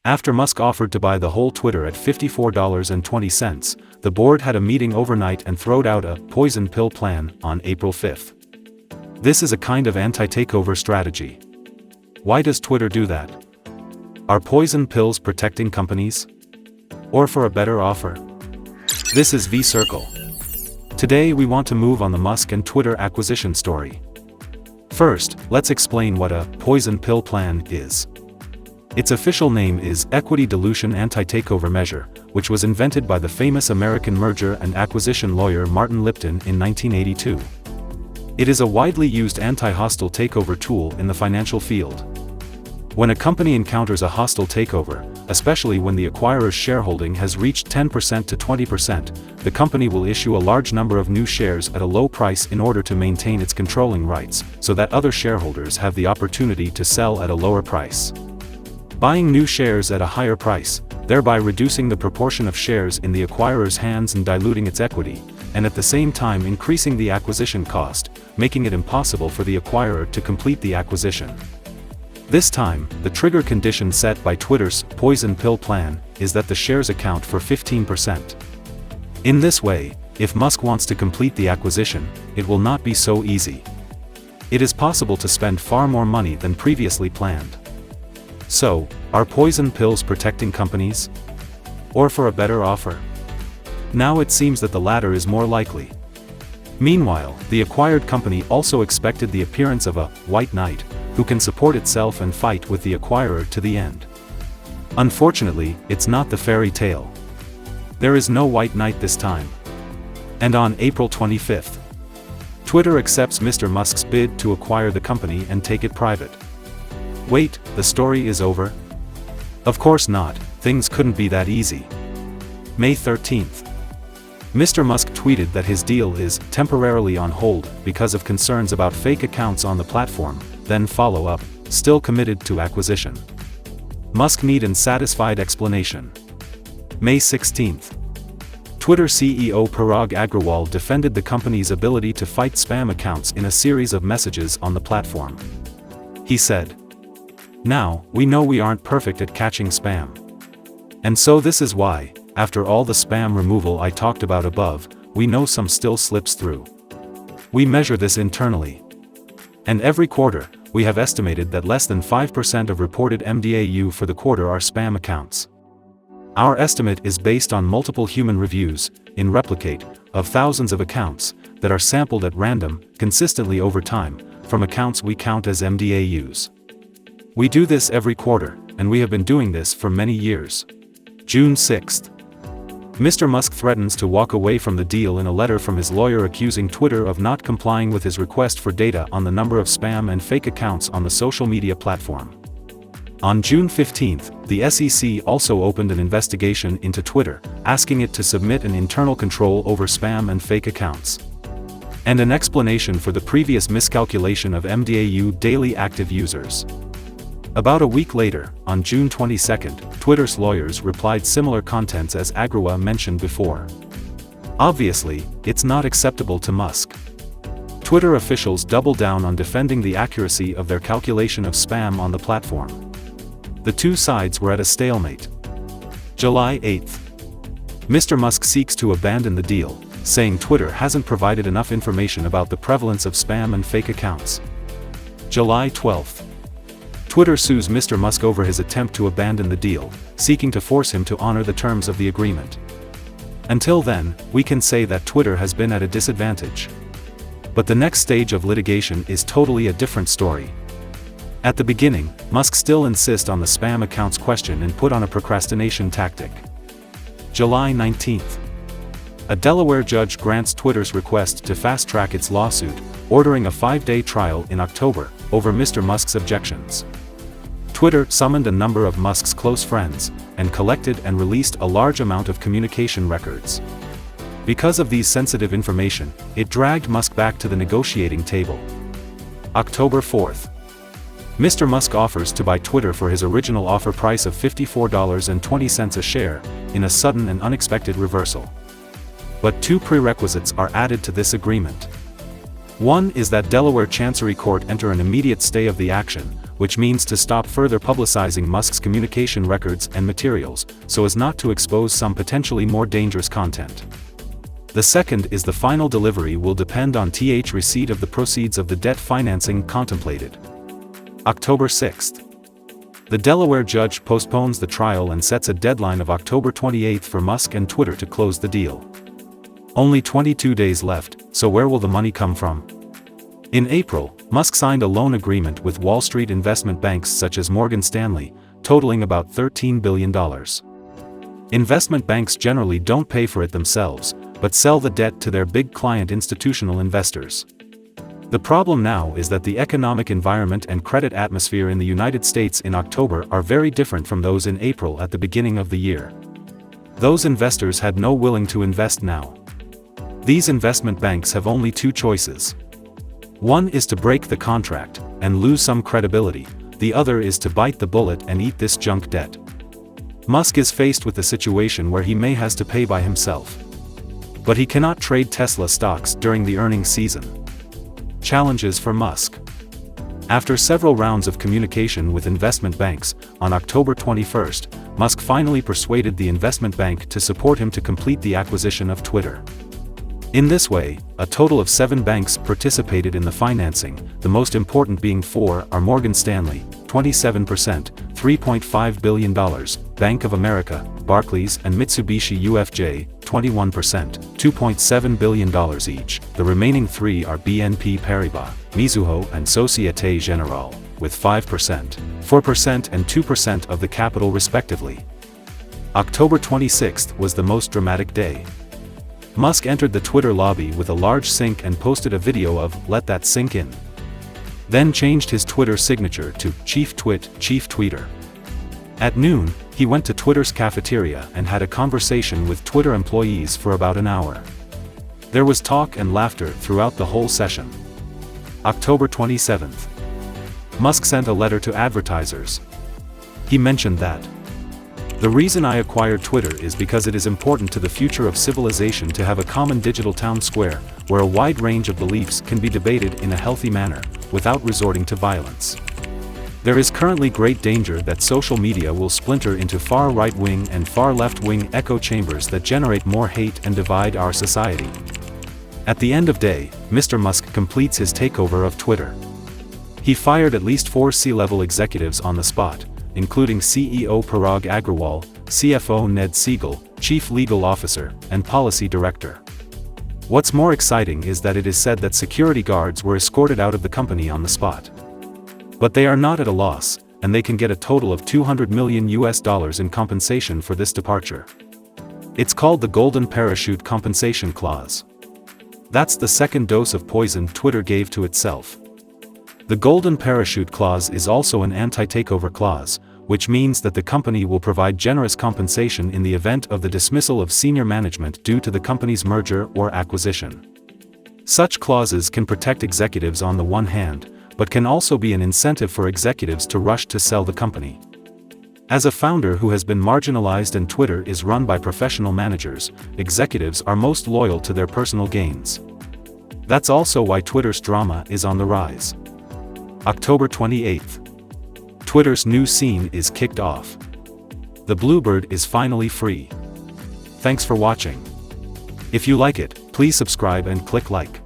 After Musk offered to buy the whole Twitter at $54.20, the board had a meeting overnight and throwed out a poison pill plan on April 5. This is a kind of anti-takeover strategy. Why does Twitter do that? Are poison pills protecting companies? Or for a better offer? This is V-Circle. Today we want to move on the Musk and Twitter acquisition story. First, let's explain what a poison pill plan is. Its official name is Equity Dilution Anti-Takeover Measure, which was invented by the famous American merger and acquisition lawyer Martin Lipton in 1982. It is a widely used anti-hostile takeover tool in the financial field. When a company encounters a hostile takeover, especially when the acquirer's shareholding has reached 10% to 20%, the company will issue a large number of new shares at a low price in order to maintain its controlling rights, so that other shareholders have the opportunity to sell at a lower price. Buying new shares at a higher price, thereby reducing the proportion of shares in the acquirer's hands and diluting its equity, and at the same time increasing the acquisition cost, making it impossible for the acquirer to complete the acquisition. This time, the trigger condition set by Twitter's poison pill plan is that the shares account for 15%. In this way, if Musk wants to complete the acquisition, it will not be so easy. It is possible to spend far more money than previously planned. So, are poison pills protecting companies? Or for a better offer? Now it seems that the latter is more likely. Meanwhile, the acquired company also expected the appearance of a white knight, who can support itself and fight with the acquirer to the end. Unfortunately, it's not the fairy tale. There is no white knight this time. And on April 25, Twitter accepts Mr. Musk's bid to acquire the company and take it private. Wait, the story is over? Of course not, things couldn't be that easy. May 13th. Mr. Musk tweeted that his deal is temporarily on hold because of concerns about fake accounts on the platform, then follow up, still committed to acquisition. Musk need and satisfied explanation. May 16th. Twitter CEO Parag Agrawal defended the company's ability to fight spam accounts in a series of messages on the platform. He said, "Now, we know we aren't perfect at catching spam. And so this is why, after all the spam removal I talked about above, we know some still slips through. We measure this internally. And every quarter, we have estimated that less than 5% of reported MDAU for the quarter are spam accounts. Our estimate is based on multiple human reviews, in Replicate, of thousands of accounts, that are sampled at random, consistently over time, from accounts we count as MDAUs. We do this every quarter, and we have been doing this for many years." June 6th. Mr. Musk threatens to walk away from the deal in a letter from his lawyer accusing Twitter of not complying with his request for data on the number of spam and fake accounts on the social media platform. On June 15th, the SEC also opened an investigation into Twitter, asking it to submit an internal control over spam and fake accounts. And an explanation for the previous miscalculation of MDAU daily active users. About a week later, on June 22nd, Twitter's lawyers replied similar contents as Agrawal mentioned before. Obviously, it's not acceptable to Musk. Twitter officials doubled down on defending the accuracy of their calculation of spam on the platform. The two sides were at a stalemate. July 8th. Mr. Musk seeks to abandon the deal, saying Twitter hasn't provided enough information about the prevalence of spam and fake accounts. July 12th. Twitter sues Mr. Musk over his attempt to abandon the deal, seeking to force him to honor the terms of the agreement. Until then, we can say that Twitter has been at a disadvantage. But the next stage of litigation is totally a different story. At the beginning, Musk still insists on the spam accounts question and put on a procrastination tactic. July 19th. A Delaware judge grants Twitter's request to fast-track its lawsuit, ordering a 5-day trial in October, over Mr. Musk's objections. Twitter summoned a number of Musk's close friends, and collected and released a large amount of communication records. Because of these sensitive information, it dragged Musk back to the negotiating table. October 4th. Mr. Musk offers to buy Twitter for his original offer price of $54.20 a share, in a sudden and unexpected reversal. But two prerequisites are added to this agreement. One is that Delaware Chancery Court enter an immediate stay of the action, which means to stop further publicizing Musk's communication records and materials, so as not to expose some potentially more dangerous content. The second is the final delivery will depend on receipt of the proceeds of the debt financing contemplated. October 6th. The Delaware judge postpones the trial and sets a deadline of October 28 for Musk and Twitter to close the deal. Only 22 days left, so where will the money come from? In April, Musk signed a loan agreement with Wall Street investment banks such as Morgan Stanley, totaling about $13 billion. Investment banks generally don't pay for it themselves, but sell the debt to their big client institutional investors. The problem now is that the economic environment and credit atmosphere in the United States in October are very different from those in April at the beginning of the year. Those investors had no willing to invest now. These investment banks have only two choices. One is to break the contract and lose some credibility, the other is to bite the bullet and eat this junk debt. Musk is faced with a situation where he may has to pay by himself. But he cannot trade Tesla stocks during the earnings season. Challenges for Musk. After several rounds of communication with investment banks, on October 21, Musk finally persuaded the investment bank to support him to complete the acquisition of Twitter. In this way, a total of 7 banks participated in the financing, the most important being 4 are Morgan Stanley, 27%, $3.5 billion, Bank of America, Barclays and Mitsubishi UFJ, 21%, $2.7 billion each. The remaining 3 are BNP Paribas, Mizuho and Société Générale, with 5%, 4% and 2% of the capital respectively. October 26 was the most dramatic day. Musk entered the Twitter lobby with a large sink and posted a video of "Let that sink in." Then changed his Twitter signature to Chief Tweeter. At noon, he went to Twitter's cafeteria and had a conversation with Twitter employees for about an hour. There was talk and laughter throughout the whole session. October 27th. Musk sent a letter to advertisers. He mentioned that the reason I acquired Twitter is because it is important to the future of civilization to have a common digital town square, where a wide range of beliefs can be debated in a healthy manner, without resorting to violence. There is currently great danger that social media will splinter into far right-wing and far left-wing echo chambers that generate more hate and divide our society. At the end of day, Mr. Musk completes his takeover of Twitter. He fired at least 4 C-level executives on the spot, including CEO Parag Agrawal, CFO Ned Siegel, Chief Legal Officer, and Policy Director. What's more exciting is that it is said that security guards were escorted out of the company on the spot. But they are not at a loss, and they can get a total of $200 million in compensation for this departure. It's called the Golden Parachute Compensation Clause. That's the second dose of poison Twitter gave to itself. The Golden Parachute Clause is also an anti-takeover clause, which means that the company will provide generous compensation in the event of the dismissal of senior management due to the company's merger or acquisition. Such clauses can protect executives on the one hand, but can also be an incentive for executives to rush to sell the company. As a founder who has been marginalized and Twitter is run by professional managers, executives are most loyal to their personal gains. That's also why Twitter's drama is on the rise. October 28th. Twitter's new scene is kicked off. The Bluebird is finally free. Thanks for watching. If you like it, please subscribe and click like.